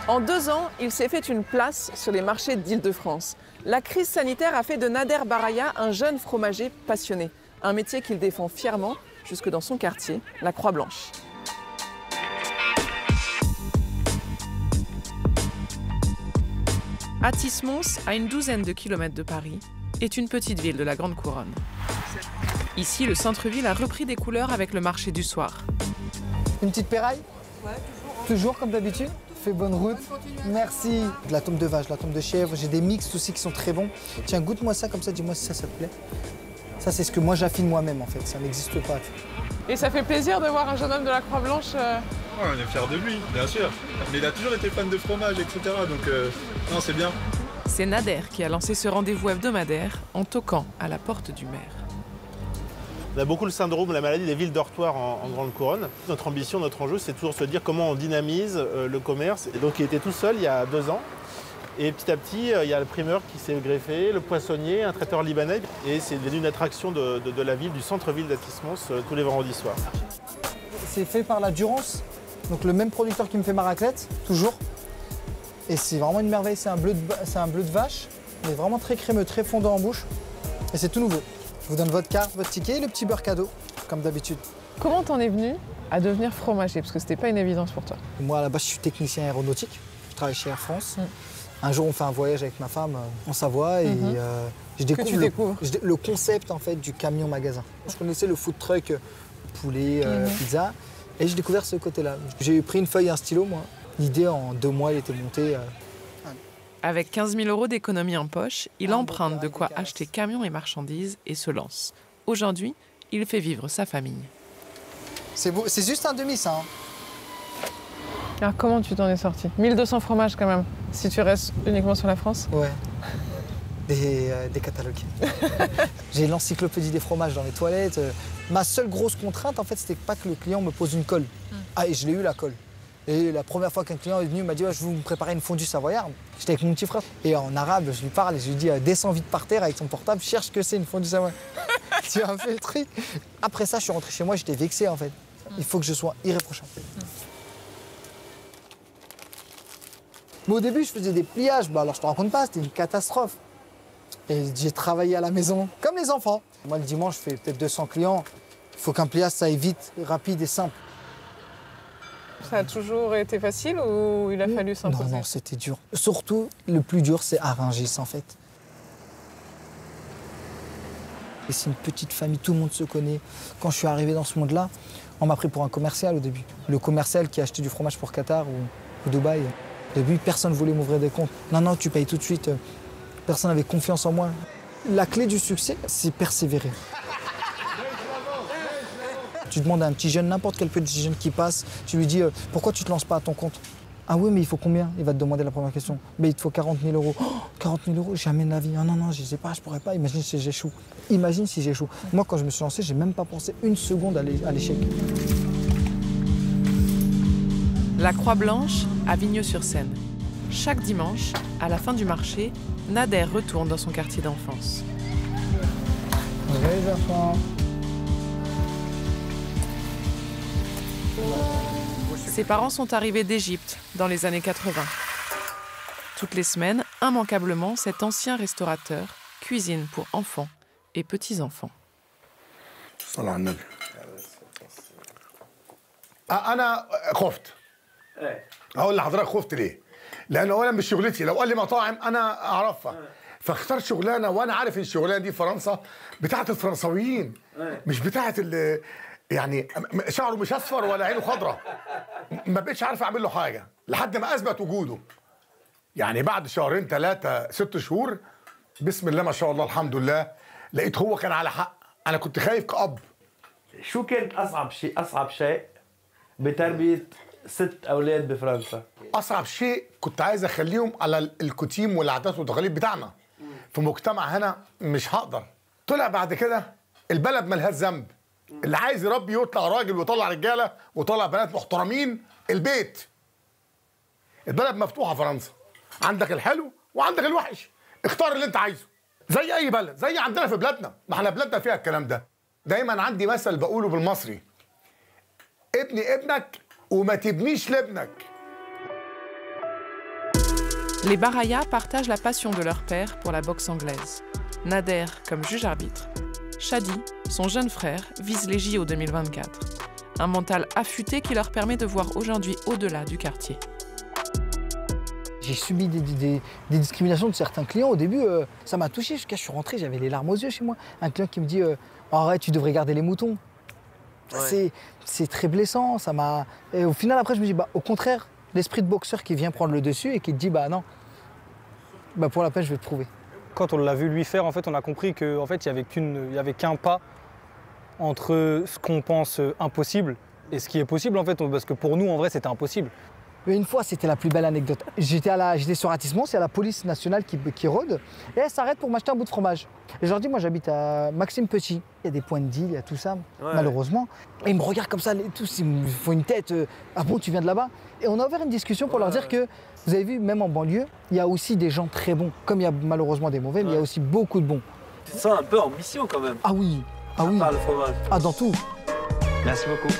En 2 ans, il s'est fait une place sur les marchés d'Île-de-France. La crise sanitaire a fait de Nader Baraya un jeune fromager passionné. Un métier qu'il défend fièrement jusque dans son quartier, la Croix-Blanche. Athis-Mons, à une douzaine de kilomètres de Paris, est une petite ville de la Grande Couronne. Ici, le centre-ville a repris des couleurs avec le marché du soir. Une petite péraille? Ouais, toujours. Toujours comme d'habitude? Fais bonne route. Merci. De la tombe de vache, de la tombe de chèvre, j'ai des mix aussi qui sont très bons. Tiens, goûte-moi ça comme ça, dis-moi si ça te plaît. Ça, c'est ce que moi j'affine moi-même en fait, ça n'existe pas. Et ça fait plaisir de voir un jeune homme de la Croix-Blanche. Ouais, on est fiers de lui, bien sûr. Mais il a toujours été fan de fromage, etc. Donc, non, c'est bien. C'est Nader qui a lancé ce rendez-vous hebdomadaire en toquant à la porte du maire. On a beaucoup le syndrome, la maladie des villes dortoirs en Grande Couronne. Notre ambition, notre enjeu, c'est toujours se dire comment on dynamise le commerce. Et donc il était tout seul il y a 2 ans. Et petit à petit, il y a le primeur qui s'est greffé, le poissonnier, un traiteur libanais. Et c'est devenu une attraction de la ville, du centre-ville d'Athis-Mons, tous les vendredis soirs. C'est fait par la Durance, donc le même producteur qui me fait ma raclette, toujours. Et c'est vraiment une merveille, c'est un bleu de vache. Il est vraiment très crémeux, très fondant en bouche. Et c'est tout nouveau. Je vous donne votre carte, votre ticket et le petit beurre cadeau, comme d'habitude. Comment t'en es venu à devenir fromager? Parce que c'était pas une évidence pour toi. Moi, à la base, je suis technicien aéronautique. Je travaille chez Air France. Un jour, on fait un voyage avec ma femme en Savoie et je découvre le concept en fait, du camion-magasin. Je connaissais le food truck, poulet, pizza, et j'ai découvert ce côté-là. J'ai pris une feuille et un stylo, moi. L'idée, en 2 mois, elle était montée. Avec 15 000 € d'économie en poche, il emprunte de quoi acheter camions et marchandises et se lance. Aujourd'hui, il fait vivre sa famille. C'est beau, c'est juste un demi, ça. Hein. Alors comment tu t'en es sorti? 1200 fromages quand même, si tu restes uniquement sur la France? Ouais. Des catalogues. J'ai l'encyclopédie des fromages dans les toilettes. Ma seule grosse contrainte, en fait, c'était pas que le client me pose une colle. Ah, et je l'ai eu, la colle. Et la première fois qu'un client est venu, il m'a dit ouais, je vais vous préparer une fondue savoyarde. J'étais avec mon petit frère. Et en arabe, je lui parle et je lui dis descends vite par terre avec son portable, cherche que c'est une fondue savoyarde. Tu as fait le truc. Après ça, je suis rentré chez moi, j'étais vexé en fait. Il faut que je sois irréprochable. Mais au début, je faisais des pliages. Bah, alors, je te raconte pas, c'était une catastrophe. Et j'ai travaillé à la maison, comme les enfants. Moi, le dimanche, je fais peut-être 200 clients. Il faut qu'un pliage, ça aille vite, rapide et simple. Ça a toujours été facile ou il a fallu s'imposer? Non, c'était dur. Surtout, le plus dur, c'est à Rungis, en fait. Et c'est une petite famille, tout le monde se connaît. Quand je suis arrivé dans ce monde-là, on m'a pris pour un commercial au début. Le commercial qui a acheté du fromage pour Qatar ou Dubaï. Au début, personne ne voulait m'ouvrir des comptes. Non, non, tu payes tout de suite. Personne n'avait confiance en moi. La clé du succès, c'est persévérer. Tu demandes à un petit jeune, n'importe quel petit jeune qui passe, tu lui dis pourquoi tu ne te lances pas à ton compte? Ah oui, mais il faut combien? Il va te demander la première question. Mais il te faut 40 000 €. Oh, 40 000 €, jamais de la vie. Ah non, non, je ne sais pas, je ne pourrais pas. Imagine si j'échoue. Imagine si j'échoue. Moi, quand je me suis lancé, je n'ai même pas pensé une seconde à l'échec. La Croix-Blanche à Vigneux-sur-Seine. Chaque dimanche, à la fin du marché, Nader retourne dans son quartier d'enfance. Les enfants. Ses parents sont arrivés d'Égypte dans les années 80. Toutes les semaines, immanquablement, cet ancien restaurateur cuisine pour enfants et petits-enfants. صلى على النبي. أنا خفت. أقول لحضرتك خفت ليه؟ لأن أولا مش شغلتي، لو قال لي مطاعم أنا أعرفها. فاخترت شغلانة وأنا عارف إن الشغلانة دي فرنسا بتاعت الفرنساويين مش بتاعت اللي يعني شعره مش أصفر ولا عينه خضراء. ما بقتش عارف أعمل له حاجة لحد ما أثبت وجوده. يعني بعد 2 3 6 شهور بسم الله ما شاء الله الحمد لله لقيت هو كان على حق. أنا كنت خايف كأب. شو كانت أصعب شيء بتربية 6 أولاد بفرنسا؟ أصعب شيء كنت عايز أخليهم على الكتيم والعادات والتقاليد بتاعنا. في مجتمع هنا مش هقدر. طلع بعد كده البلد ملهاش ذنب. اللي عايز يربي يطلع راجل ويطلع رجالة ويطلع بنات محترمين البيت. البلد مفتوحة فرنسا. عندك الحلو وعندك الوحش. اختار اللي أنت عايزه. زي أي بلد، زي عندنا في بلادنا، ما احنا بلادنا فيها الكلام ده. دايما عندي مثل بقوله بالمصري. ابني ابنك وما تبنيش لابنك. Les Baraya partagent la passion de leur père pour la boxe anglaise. Nader comme juge-arbitre. Shadi, son jeune frère, vise les JO 2024. Un mental affûté qui leur permet de voir aujourd'hui au-delà du quartier. J'ai subi des discriminations de certains clients. Au début, ça m'a touché. Je suis rentré, j'avais les larmes aux yeux chez moi. Un client qui me dit arrête, tu devrais garder les moutons. Ouais. C'est très blessant. Et au final, après, je me dis au contraire, l'esprit de boxeur qui vient prendre le dessus et qui te dit non, pour la peine, je vais te prouver. Quand on l'a vu lui faire, en fait, on a compris qu'en fait, il n'y avait qu'un pas entre ce qu'on pense impossible et ce qui est possible, en fait, parce que pour nous, en vrai, c'était impossible. Mais une fois, c'était la plus belle anecdote. J'étais sur Ratismont, c'est la police nationale qui rôde, et elle s'arrête pour m'acheter un bout de fromage. Et je leur dis, moi j'habite à Maxime Petit. Il y a des points de deal, il y a tout ça, malheureusement. Et ils me regardent comme ça, tous, ils me font une tête, ah bon, tu viens de là-bas? Et on a ouvert une discussion pour leur dire que, vous avez vu, même en banlieue, il y a aussi des gens très bons. Comme il y a malheureusement des mauvais, mais il y a aussi beaucoup de bons. Tu te sens un peu en mission quand même. Ah oui, oui. Par le fromage. Ah, dans tout. Merci beaucoup.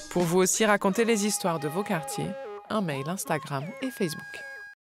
Pour vous aussi raconter les histoires de vos quartiers, un mail Instagram et Facebook.